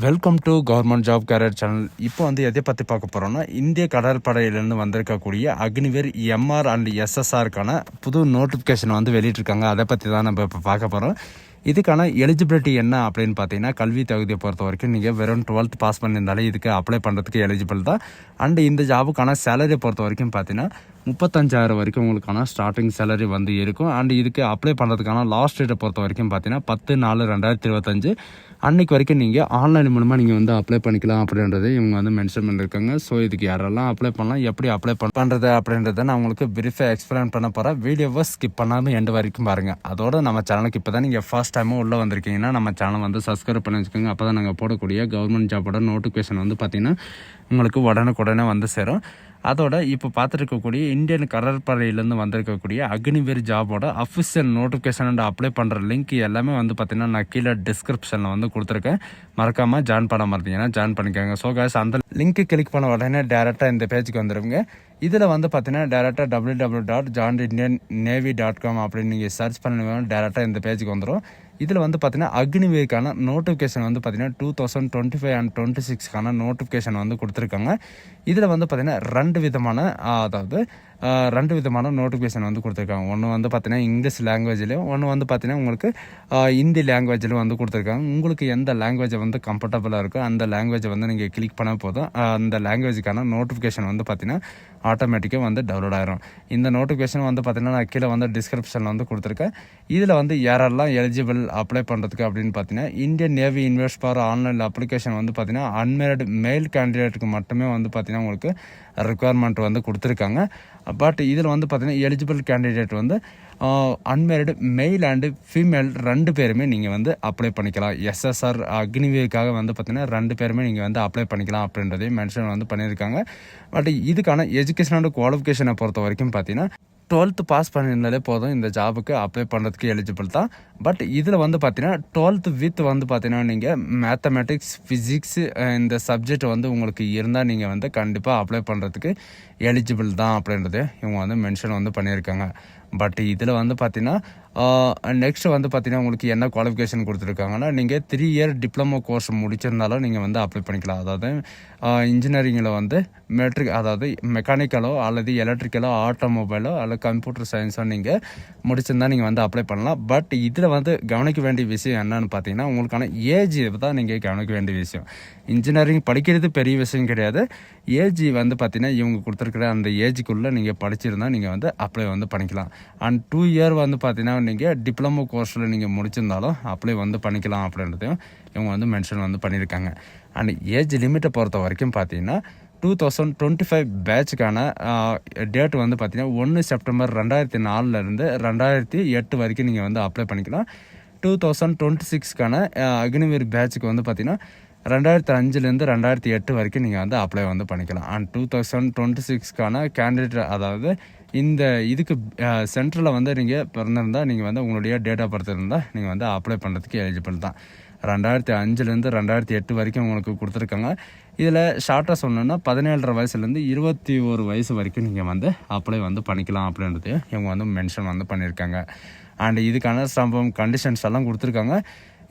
Welcome to government job career channel. இப்போ எதை பற்றி பார்க்க போகிறோம்னா, இந்திய கடற்படையிலேருந்து வந்திருக்கக்கூடிய அக்னிவீர் எம்ஆர் அண்ட் எஸ்எஸ்ஆருக்கான புது நோட்டிஃபிகேஷன் வெளியிட்டிருக்காங்க. அதை பற்றி தான் நம்ம இப்போ பார்க்க போகிறோம். இதுக்கான எலிஜிபிலிட்டி என்ன அப்படின்னு பார்த்தீங்கன்னா, கல்வி தகுதியை பொறுத்த வரைக்கும் நீங்கள் வெறும் 12th பாஸ் பண்ணியிருந்தாலே இதுக்கு அப்ளை பண்ணுறதுக்கு எலிஜிபிள் தான். அண்ட் இந்த ஜாபுக்கான சேலரியை பொறுத்த வரைக்கும் பார்த்தீங்கன்னா 35,000 வரைக்கும் உங்களுக்கான ஸ்டார்டிங் சேலரி இருக்கும். அண்ட் இதுக்கு அப்ளை பண்ணுறதுக்கான லாஸ்ட் டேட்டை பொறுத்த வரைக்கும் பார்த்தீங்கன்னா 10/4/2025 அன்றைக்கு வரைக்கும் நீங்கள் ஆன்லைன் மூலமாக நீங்கள் அப்ளை பண்ணிக்கலாம் அப்படின்றத இவங்க மென்ஷன் பண்ணியிருக்காங்க. ஸோ இதுக்கு யாரெல்லாம் அப்ளை பண்ணலாம், எப்படி அப்ளை பண்ணுறது அப்படின்றத நான் உங்களுக்கு பிரீஃபாக எக்ஸ்பிளைன் பண்ண போகிறேன். வீடியோவை ஸ்கிப் பண்ணாமல் எண்டு வரைக்கும் பாருங்கள். அதோட நம்ம சேனலுக்கு இப்போ தான் நீங்கள் ஃபர்ஸ்ட் டைமும் உள்ளே வந்திருக்கீங்கன்னா நம்ம சேனல் சப்ஸ்கிரைப் பண்ணி வச்சுக்கோங்க. அப்போ தான் நாங்கள் போடக்கூடிய கவர்மெண்ட் ஜாபோட நோட்டிஃபிகேஷன் பார்த்தீங்கன்னா உங்களுக்கு உடனுக்குடனே சேரும். அதோட இப்போ பார்த்துருக்கக்கூடிய இந்தியன் கடற்படையிலேருந்து வந்திருக்கக்கூடிய அக்னிவீர் ஜாபோட அஃபிஷியல் நோட்டிஃபிகேஷன் அண்ட் அப்ளை பண்ணுற லிங்க் எல்லாமே பார்த்தீங்கன்னா நான் கீழே டிஸ்கிரிப்ஷனில் கொடுத்துருக்கேன். மறக்காமல் ஜாயின் பண்ண மாட்டீங்கன்னா ஜாயின் பண்ணிக்கோங்க. ஸோ காய்ஸ், அந்த லிங்க்கு கிளிக் பண்ண உடனே டேரெக்டாக இந்த பேஜுக்கு வந்துடுங்க. இதில் பார்த்தீங்கன்னா டேரெக்டாக www.joinedindiannavy.com அப்படின்னு நீங்கள் சர்ச் பண்ணுவீங்க. டேரெக்டாக இந்த பேஜுக்கு வந்துடும். இதில் பார்த்தீங்கன்னா அக்னிவீருக்கான நோட்டிஃபிகேஷன் பார்த்தீங்கன்னா 2025 அண்ட் 26க்கான நோட்டிஃபிகேஷன் கொடுத்துருக்காங்க. இதில் பார்த்தீங்கன்னா ரெண்டு விதமான நோட்டிஃபிகேஷன் கொடுத்துருக்காங்க. ஒன்று பார்த்தீங்கன்னா இங்கிலீஷ் லாங்குவேஜ்லேயும், ஒன்று பார்த்தீங்கன்னா உங்களுக்கு ஹிந்தி லாங்குவேஜ்லையும் கொடுத்துருக்காங்க. உங்களுக்கு எந்த லாங்குவேஜ் கம்ஃபர்டபுளாக இருக்கோ அந்த லாங்குவேஜை நீங்கள் கிளிக் பண்ண போதும் அந்த லாங்குவேஜுக்கான நோட்டிஃபிகேஷன் பார்த்தீங்கன்னா ஆட்டோமேட்டிக்காக டவுன்லோட் ஆயிரும். இந்த நோட்டிஃபிகேஷன் பார்த்தீங்கன்னா நான் கீழே டிஸ்கிரிப்ஷனில் கொடுத்துருக்கேன். இதில் யாரெல்லாம் எலிஜிபிள் அப்ளை பண்ணுறதுக்கு அப்படின்னு பார்த்தீங்கன்னா, Indian navy invest for online application பார்த்தீங்கன்னா அன்மேரிட் மேல் கேண்டிடேட்டுக்கு மட்டுமே பார்த்தீங்கன்னா உங்களுக்கு ரெக்குவயர்மெண்ட் கொடுத்துருக்காங்க. பட் இதில் பார்த்தீங்கன்னா eligible candidate unmarried mail and female ரெண்டு பேருமே நீங்கள் அப்ளை பண்ணிக்கலாம். எஸ்எஸ்ஆர் அக்னிவீருக்காக பார்த்தீங்கன்னா ரெண்டு பேருமே நீங்கள் அப்ளை பண்ணிக்கலாம் அப்படின்றதையும் மென்ஷன் பண்ணியிருக்காங்க. பட் இதுக்கான எஜுகேஷன் அண்ட் குவாலிஃபிகேஷனை பொறுத்த வரைக்கும் பார்த்தீங்கன்னா 12th பாஸ் பண்ணியிருந்தாலே போதும் இந்த ஜாபுக்கு அப்ளை பண்ணுறதுக்கு எலிஜிபிள் தான். பட் இதில் பார்த்தீங்கன்னா 12th வித் பார்த்தீங்கன்னா நீங்கள் மேத்தமெட்டிக்ஸ், ஃபிசிக்ஸ் இந்த சப்ஜெக்ட் உங்களுக்கு இருந்தால் நீங்கள் கண்டிப்பாக அப்ளை பண்ணுறதுக்கு எலிஜிபிள் தான் அப்படின்றது இவங்க மென்ஷன் பண்ணியிருக்காங்க. பட் இதில் பார்த்தீங்கன்னா நெக்ஸ்ட் பார்த்தீங்கன்னா உங்களுக்கு என்ன குவாலிஃபிகேஷன் கொடுத்துருக்காங்கன்னா, நீங்கள் 3 இயர் டிப்ளமோ கோர்ஸ் முடிச்சிருந்தாலும் நீங்கள் அப்ளை பண்ணிக்கலாம். அதாவது இன்ஜினியரிங்கில் மெட்ரிக், அதாவது மெக்கானிக்கலோ அல்லது எலக்ட்ரிக்கலோ ஆட்டோமொபைலோ அல்லது கம்ப்யூட்டர் சயின்ஸோ நீங்கள் முடிச்சிருந்தால் நீங்கள் அப்ளை பண்ணலாம். பட் இதில் கவனிக்க வேண்டிய விஷயம் என்னன்னு பார்த்தீங்கன்னா, உங்களுக்கான ஏஜ் தான் நீங்கள் கவனிக்க வேண்டிய விஷயம். இன்ஜினியரிங் படிக்கிறது பெரிய விஷயம் கிடையாது. ஏஜ் பார்த்தீங்கன்னா இவங்க கொடுத்துருக்குற அந்த ஏஜுக்குள்ளே நீங்கள் படிச்சிருந்தால் நீங்கள் அப்ளை பண்ணிக்கலாம். அண்ட் 2 இயர் பார்த்தீங்கன்னா நீங்கள் டிப்ளமோ கோர்ஸில் நீங்கள் முடிச்சிருந்தாலும் அப்ளை பண்ணிக்கலாம் அப்படின்றதையும் இவங்க மென்ஷன் பண்ணியிருக்காங்க. அண்ட் ஏஜ் லிமிட்டை பொறுத்த வரைக்கும் பார்த்தீங்கன்னா 2025 பேட்சுக்கான டேட் பார்த்தீங்கன்னா 1 செப்டம்பர் 2004 2008 வரைக்கும் நீங்கள் அப்ளை பண்ணிக்கலாம். 2026க்கான அக்னிவீர் பேட்சுக்கு பார்த்தீங்கன்னா 2005 2008 வரைக்கும் நீங்கள் அப்ளை பண்ணிக்கலாம். அண்ட் 2026க்கான கேண்டிடேட், அதாவது இந்த இதுக்கு சென்டரில் நீங்கள் பிறந்திருந்தால் நீங்கள் உங்களுடைய டேட் ஆஃப் பர்த் இருந்தால் நீங்கள் அப்ளை பண்ணுறதுக்கு எலிஜிபிள் தான். 2005 2008 வரைக்கும் உங்களுக்கு கொடுத்துருக்காங்க. இதில் ஷார்ட்டாக சொல்லணுன்னா 17.5 வயசுலேருந்து 21 வயசு வரைக்கும் நீங்கள் அப்ளை பண்ணிக்கலாம் அப்படின்றது இவங்க மென்ஷன் பண்ணியிருக்காங்க. அண்ட் இதுக்கான சம்பவம் கண்டிஷன்ஸ் எல்லாம் கொடுத்துருக்காங்க.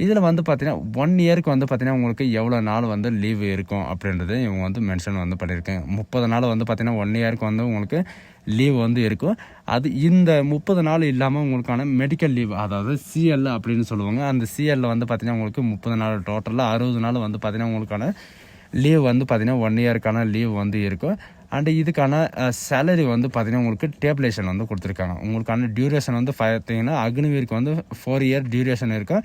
இதில் பார்த்தீங்கன்னா 1 இயருக்கு பார்த்தீங்கன்னா உங்களுக்கு எவ்வளோ நாள் லீவ் இருக்கும் அப்படின்றது இவங்க மென்ஷன் பண்ணியிருக்காங்க. 30 நாள் பார்த்தீங்கன்னா 1 இயருக்கு உங்களுக்கு லீவ் இருக்கும். அது இந்த 30 நாள் இல்லாமல் உங்களுக்கான மெடிக்கல் லீவ், அதாவது சிஎல் அப்படின்னு சொல்லுவாங்க. அந்த சிஎல்ல பார்த்தீங்கன்னா உங்களுக்கு 30 நாள் டோட்டலாக 60 நாள் பார்த்தீங்கன்னா உங்களுக்கான லீவ் பார்த்தீங்கன்னா 1 இயருக்கான லீவ் இருக்கும். அண்டு இதுக்கான சேலரி பார்த்தீங்கன்னா உங்களுக்கு டேபிளேஷன் கொடுத்துருக்காங்க. உங்களுக்கான டியூரேஷன் பார்த்தீங்கன்னா அக்னிவீருக்கு 4 இயர் டியூரேஷன் இருக்கும்.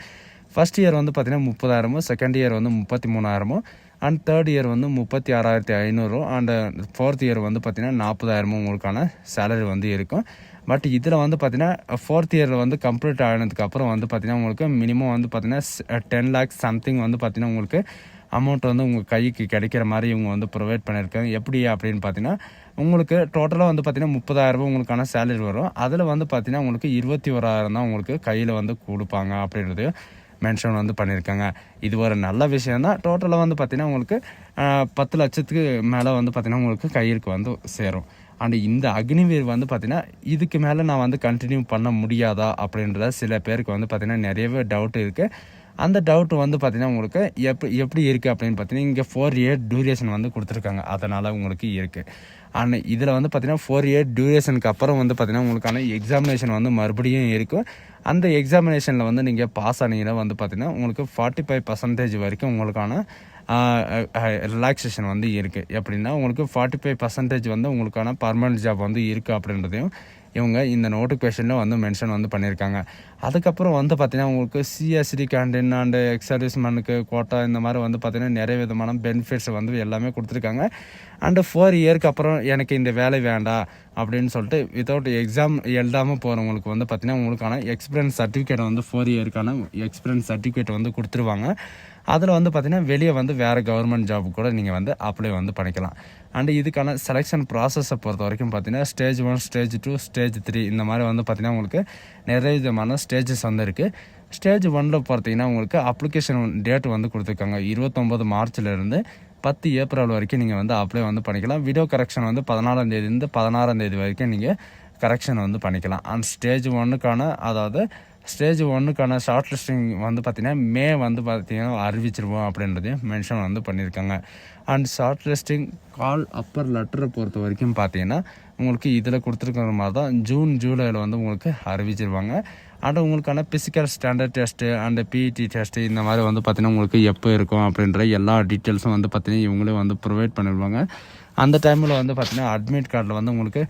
ஃபர்ஸ்ட் இயர் பார்த்தீங்கன்னா 30,000, second year 33,000, and third year 36,500, and fourth year பார்த்தீங்கன்னா 40,000 உங்களுக்கான சேலரி இருக்கும். பட் இதில் பார்த்தீங்கன்னா ஃபோர்த் இயரில் கம்ப்ளீட் ஆனதுக்கப்புறம் பார்த்தீங்கன்னா உங்களுக்கு மினிமம் பார்த்தீங்கன்னா 10 lakhs சம்திங் பார்த்தீங்கன்னா உங்களுக்கு அமௌண்ட் உங்கள் கைக்கு கிடைக்கிற மாதிரி இவங்க ப்ரொவைட் பண்ணியிருக்காங்க. எப்படி அப்படின்னு பார்த்தீங்கன்னா உங்களுக்கு டோட்டலாக பார்த்தீங்கன்னா 30,000 உங்களுக்கான சேலரி வரும். அதில் பார்த்தீங்கன்னா உங்களுக்கு 21,000 தான் உங்களுக்கு கையில் கொடுப்பாங்க அப்படின்றது மென்ஷன் பண்ணியிருக்காங்க. இது ஒரு நல்ல விஷயம் தான். டோட்டலாக பார்த்தீங்கன்னா உங்களுக்கு 10 லட்சத்துக்கு மேலே பார்த்தீங்கன்னா உங்களுக்கு கையிற்கு சேரும். அண்ட் இந்த அக்னிவீர் பார்த்தீங்கன்னா இதுக்கு மேலே நான் கண்டினியூ பண்ண முடியாதா அப்படின்றத சில பேருக்கு பார்த்தீங்கன்னா நிறையவே டவுட் இருக்குது. அந்த டவுட் வந்து பார்த்தீங்கன்னா உங்களுக்கு எப்படி இருக்குது அப்படின்னு பார்த்தீங்கன்னா இங்கே 4 இயர் டியூரேஷன் வந்து கொடுத்துருக்காங்க, அதனால் உங்களுக்கு இருக்குது. அண்ட் இதில் வந்து பார்த்தீங்கன்னா 4 இயர் டியூரேஷனுக்கு அப்புறம் வந்து பார்த்தீங்கன்னா உங்களுக்கான எக்ஸாமினேஷன் வந்து மறுபடியும் இருக்கும். அந்த எக்ஸாமினேஷனில் வந்து நீங்கள் பாஸ் ஆனீங்கன்னா வந்து பார்த்தீங்கன்னா உங்களுக்கு 45% வரைக்கும் உங்களுக்கான ரிலாக்ஸேஷன் வந்து இருக்குது. எப்படின்னா உங்களுக்கு 45% வந்து உங்களுக்கான பர்மனெண்ட் ஜாப் வந்து இருக்குது அப்படின்றதையும் இவங்க இந்த நோட்டிஃபிகேஷனில் வந்து மென்ஷன் வந்து பண்ணியிருக்காங்க. அதுக்கப்புறம் வந்து பார்த்திங்கன்னா உங்களுக்கு சிஎஸ்டி கேண்டீன் அண்டு எக்ஸ் சர்வீஸ்மேனுக்கு கோட்டா இந்த மாதிரி வந்து பார்த்திங்கன்னா நிறைய விதமான பெனிஃபிட்ஸ் வந்து எல்லாமே கொடுத்துருக்காங்க. அண்டு 4 இயருக்கு அப்புறம் எனக்கு இந்த வேலை வேண்டாம் அப்படின்னு சொல்லிட்டு வித்தவுட் எக்ஸாம் எழுதாமல் போகிறவங்களுக்கு வந்து பார்த்திங்கன்னா உங்களுக்கான எக்ஸ்பீரியன்ஸ் சர்டிஃபிகேட் வந்து 4 இயருக்கான எக்ஸ்பீரியன்ஸ் சர்டிஃபிகேட் வந்து கொடுத்துருவாங்க. அதில் வந்து பார்த்திங்கன்னா வெளியே வந்து வேறு கவர்மெண்ட் ஜாப் கூட நீங்கள் வந்து அப்ளை வந்து பண்ணிக்கலாம். அண்டு இதுக்கான செலெக்ஷன் ப்ராசஸை பொறுத்த வரைக்கும் பார்த்தீங்கன்னா ஸ்டேஜ் 1, ஸ்டேஜ் 2, ஸ்டேஜ் 3 இந்த மாதிரி வந்து பார்த்திங்கன்னா உங்களுக்கு நிறைய விதமான ஸ்டேஜஸ் வந்து இருக்குது. ஸ்டேஜ் 1 பார்த்தீங்கன்னா உங்களுக்கு அப்ளிகேஷன் டேட் வந்து கொடுத்துருக்காங்க 29 மார்ச்லேருந்து 10 ஏப்ரல் வரைக்கும் நீங்கள் வந்து அப்ளை வந்து பண்ணிக்கலாம். வீடியோ கரெக்ஷன் வந்து 14ஆம் தேதியிலேருந்து 16ஆம் தேதி வரைக்கும் நீங்கள் கரெக்ஷன் வந்து பண்ணிக்கலாம். அண்ட் ஸ்டேஜ் 1க்கான அதாவது ஸ்டேஜ் 1க்கான ஷார்ட் லிஸ்டிங் வந்து பார்த்திங்கன்னா மே வந்து பார்த்திங்கன்னா அறிவிச்சிருவோம் அப்படின்றதையும் மென்ஷன் வந்து பண்ணியிருக்காங்க. அண்ட் ஷார்ட் லிஸ்டிங் கால் அப்பர் லெட்டரை பொறுத்த வரைக்கும் பார்த்தீங்கன்னா உங்களுக்கு இதில் கொடுத்துருக்கிற மாதிரி தான் ஜூன் ஜூலையில் வந்து உங்களுக்கு அறிவிச்சிருவாங்க. அண்ட் உங்களுக்கான physical standard test and PET test இந்த மாதிரி வந்து பார்த்திங்கன்னா உங்களுக்கு எப்போ இருக்கும் அப்படின்ற எல்லா டீட்டெயில்ஸும் வந்து பார்த்திங்கன்னா இவங்களே வந்து ப்ரொவைட் பண்ணிடுவாங்க. அந்த டைமில் வந்து பார்த்திங்கன்னா அட்மிட் கார்டில் வந்து உங்களுக்கு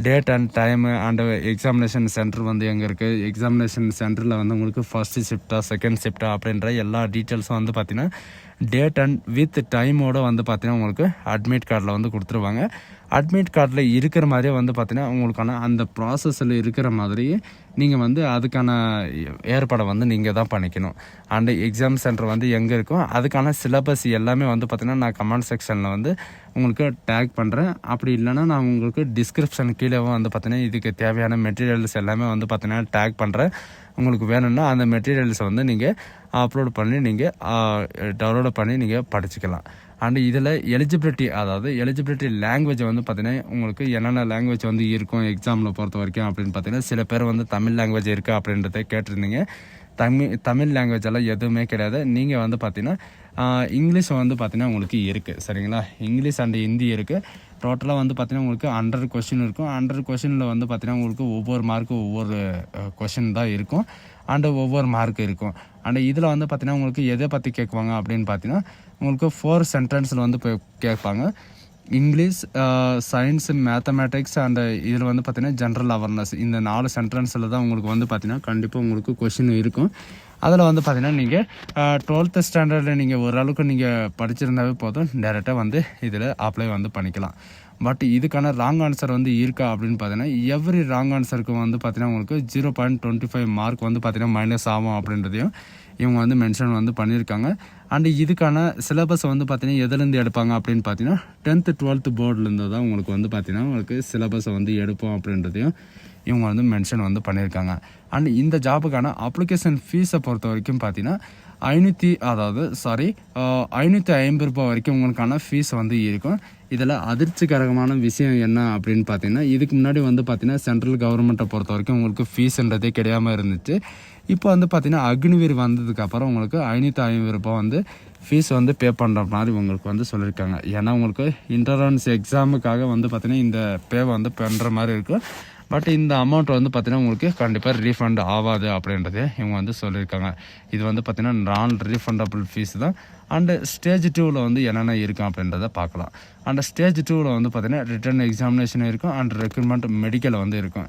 date and time and examination centre வந்து எங்கே இருக்குது, எக்ஸாமினேஷன் சென்டரில் வந்து உங்களுக்கு ஃபஸ்ட்டு ஷிஃப்ட்டா செகண்ட் ஷிஃப்ட்டா அப்படின்ற எல்லா டீட்டெயில்ஸும் வந்து பார்த்திங்கன்னா டேட் அண்ட் வித் டைமோடு வந்து பார்த்திங்கன்னா உங்களுக்கு அட்மிட் கார்டில் வந்து கொடுத்துருவாங்க. அட்மிட் கார்டில் இருக்கிற மாதிரியே வந்து பார்த்திங்கன்னா உங்களுக்கான அந்த ப்ராசஸில் இருக்கிற மாதிரியே நீங்கள் வந்து அதுக்கான ஏற்பாடை வந்து நீங்கள் தான் பண்ணிக்கணும். அண்டு எக்ஸாம் சென்டர் வந்து எங்கே இருக்கும் அதுக்கான சிலபஸ் எல்லாமே வந்து பார்த்திங்கன்னா நான் கமெண்ட் செக்ஷனில் வந்து உங்களுக்கு டேக் பண்ணுறேன். அப்படி இல்லைன்னா நான் உங்களுக்கு டிஸ்கிரிப்ஷன் கீழே வந்து பார்த்திங்கன்னா இதுக்கு தேவையான மெட்டீரியல்ஸ் எல்லாமே வந்து பார்த்திங்கன்னா டேக் பண்ணுறேன். உங்களுக்கு வேணும்னா அந்த மெட்டீரியல்ஸை வந்து நீங்கள் அப்லோட் பண்ணி நீங்கள் டவுன்லோட் பண்ணி நீங்கள் படிச்சுக்கலாம். அண்டு இதில் எலிஜிபிலிட்டி லாங்குவேஜ் வந்து பார்த்திங்கன்னா உங்களுக்கு என்னென்ன லாங்குவேஜ் வந்து இருக்கும் எக்ஸாமில் பொறுத்த வரைக்கும் அப்படின்னு பார்த்தீங்கன்னா சில பேர் வந்து தமிழ் லாங்குவேஜ் இருக்குது அப்படின்றத கேட்டிருந்தீங்க. தமிழ் லாங்குவேஜ் எல்லாம் எதுவுமே கிடையாது. நீங்கள் வந்து பார்த்திங்கன்னா இங்கிலீஷ் வந்து பார்த்திங்கன்னா உங்களுக்கு இருக்குது, சரிங்களா. இங்கிலீஷ் அண்டு ஹிந்தி இருக்குது. டோட்டலாக வந்து பார்த்திங்கன்னா உங்களுக்கு 100 கொஷின் இருக்கும். 100 கொஷினில் வந்து பார்த்திங்கன்னா உங்களுக்கு ஒவ்வொரு மார்க்கும் ஒவ்வொரு கொஷின் தான் இருக்கும் அண்டு ஒவ்வொரு மார்க் இருக்கும். அண்டு இதில் வந்து பார்த்திங்கன்னா உங்களுக்கு எதை பற்றி கேட்குவாங்க அப்படின்னு பார்த்தீங்கன்னா உங்களுக்கு 4 சென்டென்ஸில் வந்து கேட்பாங்க. இங்கிலீஷ், சயின்ஸ், மேத்தமேட்டிக்ஸ் அண்டு இதில் வந்து பார்த்திங்கன்னா ஜென்ரல் அவேர்னஸ் இந்த 4 சென்டென்ஸில் தான் உங்களுக்கு வந்து பார்த்திங்கன்னா கண்டிப்பாக உங்களுக்கு கொஷின் இருக்கும். அதில் வந்து பார்த்திங்கன்னா நீங்கள் 12th ஸ்டாண்டர்டில் நீங்கள் ஓரளவுக்கு நீங்கள் படிச்சிருந்தாவே போதும், டேரெக்டாக வந்து இதில் அப்ளை வந்து பண்ணிக்கலாம். பட் இதுக்கான ராங் ஆன்சர் வந்து இருக்கா அப்படின்னு பார்த்தீங்கன்னா எவ்ரி ராங் ஆன்சருக்கு வந்து பார்த்தீங்கன்னா உங்களுக்கு 0.25 மார்க் வந்து பார்த்தீங்கன்னா மைனஸ் ஆகும் அப்படின்றதையும் இவங்க வந்து மென்ஷன் வந்து பண்ணியிருக்காங்க. அண்டு இதுக்கான சிலபஸ் வந்து பார்த்தீங்கன்னா எதுலேருந்து எடுப்பாங்க அப்படின்னு பார்த்தீங்கன்னா 10th 12th போர்டிலேருந்து தான் உங்களுக்கு வந்து பார்த்தீங்கன்னா உங்களுக்கு சிலபஸை வந்து எடுப்போம் அப்படின்றதையும் இவங்க வந்து மென்ஷன் வந்து பண்ணியிருக்காங்க. அண்ட் இந்த ஜாபுக்கான அப்ளிகேஷன் ஃபீஸை பொறுத்த வரைக்கும் பார்த்தீங்கன்னா 550 ரூபாய் வரைக்கும் உங்களுக்கான ஃபீஸ் வந்து இருக்கும். இதில் அதிர்ச்சிகரமான விஷயம் என்ன அப்படின்னு பார்த்தீங்கன்னா இதுக்கு முன்னாடி வந்து பார்த்தீங்கன்னா சென்ட்ரல் கவர்மெண்ட்டை பொறுத்த வரைக்கும் உங்களுக்கு ஃபீஸ்ன்றதே கிடையாமல் இருந்துச்சு. இப்போ வந்து பார்த்தீங்கன்னா அக்னிவீர் வந்ததுக்கப்புறம் உங்களுக்கு 550 ரூபாய் வந்து ஃபீஸ் வந்து பே பண்ணுற மாதிரி உங்களுக்கு வந்து சொல்லியிருக்காங்க. ஏன்னா உங்களுக்கு இன்டரன்ஸ் எக்ஸாமுக்காக வந்து பார்த்தீங்கன்னா இந்த பே வந்து பண்ணுற மாதிரி இருக்கும். பட் இந்த அமௌண்ட் வந்து பார்த்தீங்கன்னா உங்களுக்கு கண்டிப்பாக ரீஃபண்ட் ஆகாது அப்படின்றதே இவங்க வந்து சொல்லியிருக்காங்க. இது வந்து பார்த்தீங்கன்னா நான் ரீஃபண்டபிள் ஃபீஸ் தான். அண்டு ஸ்டேஜ் 2வில் வந்து என்னென்ன இருக்கும் அப்படின்றத பார்க்கலாம். அண்ட் ஸ்டேஜ் 2வில் வந்து பார்த்தீங்கன்னா ரிட்டன் எக்ஸாமினேஷன் இருக்கும் அண்ட் ரெக்ரூட்மெண்ட் மெடிக்கல் வந்து இருக்கும்.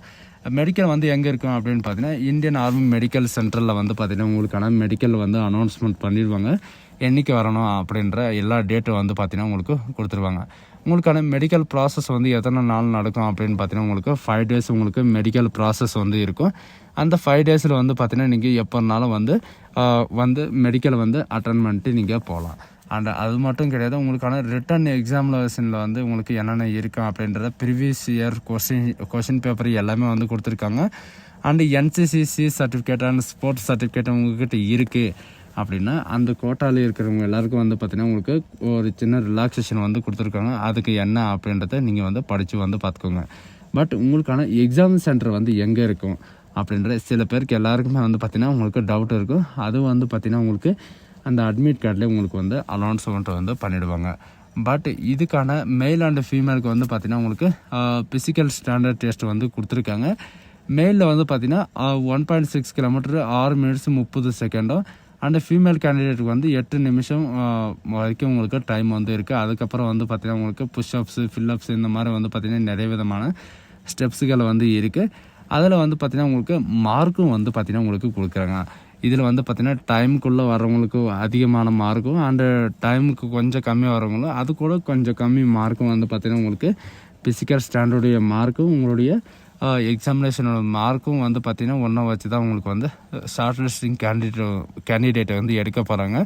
மெடிக்கல் வந்து எங்கே இருக்கும் அப்படின்னு பார்த்தீங்கன்னா இந்தியன் ஆர்மி மெடிக்கல் சென்டரில் வந்து பார்த்தீங்கன்னா உங்களுக்கான மெடிக்கல் வந்து அனௌன்ஸ்மெண்ட் பண்ணிடுவாங்க. என்றைக்கு வரணும் அப்படின்ற எல்லா டேட்டும் வந்து பார்த்தீங்கன்னா உங்களுக்கு கொடுத்துருவாங்க. உங்களுக்கான மெடிக்கல் ப்ராசஸ் வந்து எத்தனை நாள் நடக்கும் அப்படின்னு பார்த்தீங்கன்னா உங்களுக்கு 5 days உங்களுக்கு மெடிக்கல் ப்ராசஸ் வந்து இருக்கும். அந்த 5 daysல வந்து பார்த்தீங்கன்னா நீங்கள் எப்போனாலும் வந்து மெடிக்கல் வந்து அட்டன் பண்ணிட்டு நீங்கள் போகலாம். அண்ட் அது மட்டும் கிடையாது, உங்களுக்கான ரிட்டன் எக்ஸாமினேஷனில் வந்து உங்களுக்கு என்னென்ன இருக்கும் அப்படின்றத ப்ரீவியஸ் இயர் கொஷின் பேப்பர் எல்லாமே வந்து கொடுத்துருக்காங்க. And NCCC certificate and sports certificate உங்கள்கிட்ட இருக்குது அப்படின்னா அந்த கோட்டாவில் இருக்கிறவங்க எல்லாருக்கும் வந்து பார்த்திங்கன்னா உங்களுக்கு ஒரு சின்ன ரிலாக்ஸேஷன் வந்து கொடுத்துருக்காங்க. அதுக்கு என்ன அப்படின்றத நீங்கள் வந்து படித்து வந்து பார்த்துக்கோங்க. பட் உங்களுக்கான எக்ஸாம் சென்டர் வந்து எங்கே இருக்கும் அப்படின்ற சில பேருக்கு எல்லாருக்குமே வந்து பார்த்திங்கன்னா உங்களுக்கு டவுட் இருக்கும். அது வந்து பார்த்திங்கன்னா உங்களுக்கு அந்த அட்மிட் கார்ட்லேயே உங்களுக்கு வந்து அனௌன்ஸ்மெண்ட் வந்து பண்ணிவிடுவாங்க. பட் இதுக்கான மேல் அண்ட் ஃபீமேலுக்கு வந்து பார்த்திங்கன்னா உங்களுக்கு ஃபிசிக்கல் ஸ்டாண்டர்ட் டெஸ்ட் வந்து கொடுத்துருக்காங்க. மேலில் வந்து பார்த்திங்கன்னா 1.6 கிலோமீட்டர் 6 மினிட்ஸ் 30 செகண்டும் அண்ட் ஃபீமேல் கேண்டிடேட்டுக்கு வந்து 8 நிமிஷம் வரைக்கும் உங்களுக்கு டைம் வந்து இருக்குது. அதுக்கப்புறம் வந்து பார்த்திங்கன்னா உங்களுக்கு புஷ்அப்ஸு ஃபில்லப்ஸ் இந்த மாதிரி வந்து பார்த்திங்கன்னா நிறைய விதமான ஸ்டெப்ஸுகள் வந்து இருக்குது. அதில் வந்து பார்த்திங்கன்னா உங்களுக்கு மார்க்கும் வந்து பார்த்திங்கன்னா உங்களுக்கு கொடுக்குறாங்க. இதில் வந்து பார்த்திங்கன்னா டைமுக்குள்ளே வரவங்களுக்கு அதிகமான மார்க்கும் அண்டு டைமுக்கு கொஞ்சம் கம்மியாக வரவங்களும் அது கூட கொஞ்சம் கம்மி மார்க்கும் வந்து பார்த்திங்கன்னா உங்களுக்கு ஃபிசிக்கல் ஸ்டாண்டர்டுடைய மார்க்கும் உங்களுடைய எக்ஸாமினேஷனோட மார்க்கும் வந்து பார்த்திங்கன்னா ஒன்றா வச்சு தான் உங்களுக்கு வந்து ஷார்ட் லிஸ்டிங் கேண்டிடேட்டை வந்து எடுக்க போகிறாங்க.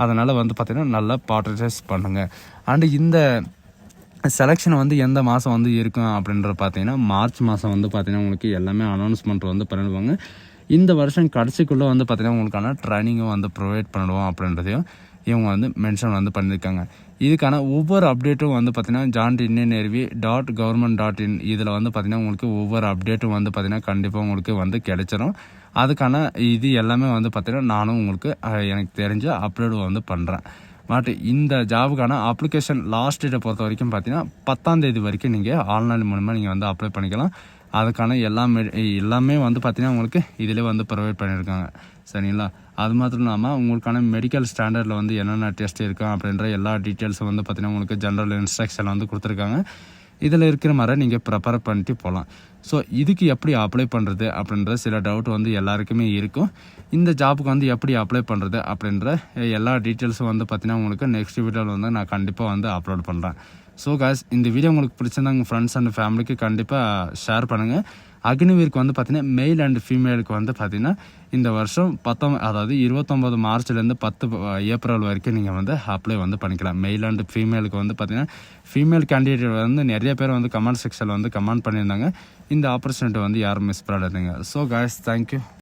அதனால் வந்து பார்த்திங்கன்னா நல்லா பார்ட்டிசிபேட் பண்ணுங்கள். அண்டு இந்த செலெக்ஷன் வந்து எந்த மாதம் வந்து இருக்கும் அப்படின்ற பார்த்தீங்கன்னா மார்ச் மாதம் வந்து பார்த்திங்கன்னா உங்களுக்கு எல்லாமே அனௌன்ஸ்மெண்ட் வந்து பண்ணிடுவாங்க. இந்த வருஷம் கடைசிக்குள்ளே வந்து பார்த்திங்கன்னா உங்களுக்கான ட்ரைனிங்கும் வந்து ப்ரொவைட் பண்ணிடுவோம் அப்படின்றதையும் இவங்க வந்து மென்ஷன் வந்து பண்ணியிருக்காங்க. இதுக்கான ஒவ்வொரு அப்டேட்டும் வந்து பார்த்திங்கன்னா joint.indian.navy.government.in இதில் வந்து பார்த்திங்கன்னா உங்களுக்கு ஒவ்வொரு அப்டேட்டும் வந்து பார்த்திங்கன்னா கண்டிப்பாக உங்களுக்கு வந்து கிடைச்சிடும். அதுக்கான இது எல்லாமே வந்து பார்த்திங்கன்னா நானும் உங்களுக்கு எனக்கு தெரிஞ்ச அப்லோடு வந்து பண்ணுறேன். பட் இந்த ஜாபுக்கான அப்ளிகேஷன் லாஸ்ட் டேட்டை பொறுத்த வரைக்கும் பார்த்தீங்கன்னா 10ஆம் தேதி வரைக்கும் நீங்கள் ஆன்லைன் மூலமாக நீங்கள் வந்து அப்ளை பண்ணிக்கலாம். அதுக்கான எல்லாமே வந்து பார்த்திங்கன்னா உங்களுக்கு இதிலே வந்து ப்ரொவைட் பண்ணியிருக்காங்க. சரிங்களா? அது மாத்திரம் இல்லாமல் உங்களுக்கான மெடிக்கல் ஸ்டாண்டர்டில் வந்து என்னென்ன டெஸ்ட் இருக்கும் அப்படின்ற எல்லா டீட்டெயில்ஸும் வந்து பார்த்திங்கன்னா உங்களுக்கு ஜென்ரல் இன்ஸ்ட்ரக்ஷன் வந்து கொடுத்துருக்காங்க. இதில் இருக்கிற மாதிரி நீங்கள் ப்ரிப்பேர் பண்ணிட்டு போகலாம். ஸோ இதுக்கு எப்படி அப்ளை பண்ணுறது அப்படின்ற சில டவுட் வந்து எல்லாருக்குமே இருக்கும். இந்த ஜாபுக்கு வந்து எப்படி அப்ளை பண்ணுறது அப்படின்ற எல்லா டீட்டெயில்ஸும் வந்து பார்த்திங்கன்னா உங்களுக்கு நெக்ஸ்ட் வீடியோவில் வந்து நான் கண்டிப்பாக வந்து அப்லோட் பண்ணுறேன். ஸோ காய்ஸ், இந்த வீடியோ உங்களுக்கு பிடிச்சிருந்தா உங்கள் ஃப்ரெண்ட்ஸ் அண்ட் ஃபேமிலிக்கு கண்டிப்பாக ஷேர் பண்ணுங்கள். அக்னிவீருக்கு வந்து பார்த்திங்கன்னா மெயில் அண்ட் ஃபீமேலுக்கு வந்து பார்த்திங்கன்னா இந்த வருஷம் 29 மார்ச்லேருந்து 10 ஏப்ரல் வரைக்கும் நீங்கள் வந்து அப்ளை வந்து பண்ணிக்கலாம். மெயில் அண்ட் ஃபீமேலுக்கு வந்து பார்த்திங்கன்னா ஃபீமேல் கேண்டிடேட் வந்து நிறைய பேர் வந்து கமெண்ட் செக்ஷனில் வந்து கமெண்ட் பண்ணியிருந்தாங்க. இந்த ஆப்பர்ச்சுனிட்டி வந்து யாரும் மிஸ் பண்ணாதீங்க. So guys, thank you.